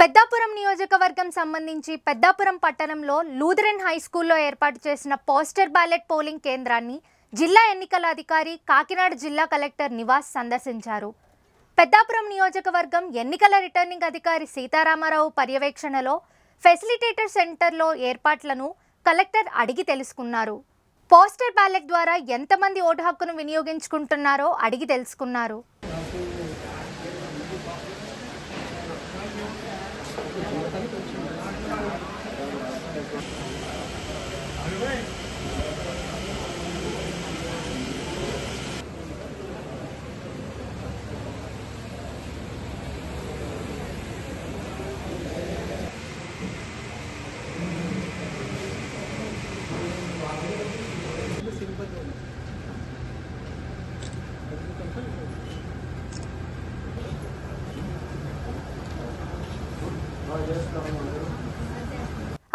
పెద్దాపురం నియోజకవర్గం సంబంధించి పెద్దాపురం పట్టణంలో లూథరన్ హై స్కూల్లో ఏర్పాటు చేసిన పోస్టర్ బ్యాలెట్ పోలింగ్ కేంద్రాన్ని జిల్లా ఎన్నికల అధికారి కాకినాడ జిల్లా కలెక్టర్ నివాస్ సందర్శించారు. పెద్దాపురం నియోజకవర్గం ఎన్నికల రిటర్నింగ్ అధికారి సీతారామారావు పర్యవేక్షణలో ఫెసిలిటేటర్ సెంటర్లో ఏర్పాట్లను కలెక్టర్ అడిగి తెలుసుకున్నారు. పోస్టర్ బ్యాలెట్ ద్వారా ఎంతమంది ఓటు హక్కును వినియోగించుకుంటున్నారో అడిగి తెలుసుకున్నారు.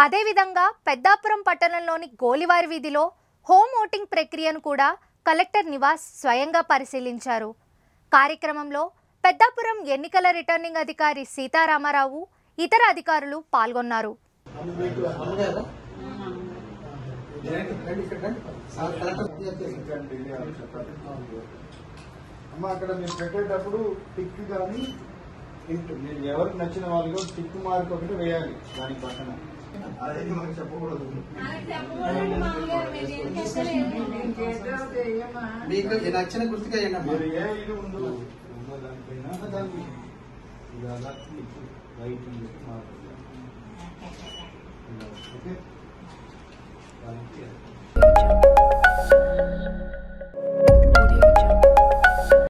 అదేవిధంగా పెద్దాపురం పట్టణంలోని గోలివారి వీధిలో హోమ్ ఓటింగ్ ప్రక్రియను కూడా కలెక్టర్ నివాస్ స్వయంగా పరిశీలించారు. కార్యక్రమంలో పెద్దాపురం ఎన్నికల రిటర్నింగ్ అధికారి సీతారామారావు, ఇతర అధికారులు పాల్గొన్నారు. అక్కడ మీరు పెట్టేటప్పుడు టిక్ కానీ మీరు ఎవరికి నచ్చిన వాళ్ళు టిక్ మార్క్ ఒకటి వేయాలి. దాని పక్కన అదే మనకు చెప్పకూడదు. మీకు నచ్చిన గుర్తుగా మీరు ఏ ఇల్లు ఉందో దానిపైన దాన్ని ఇది అలా రైట్ మార్క్ ఓకే.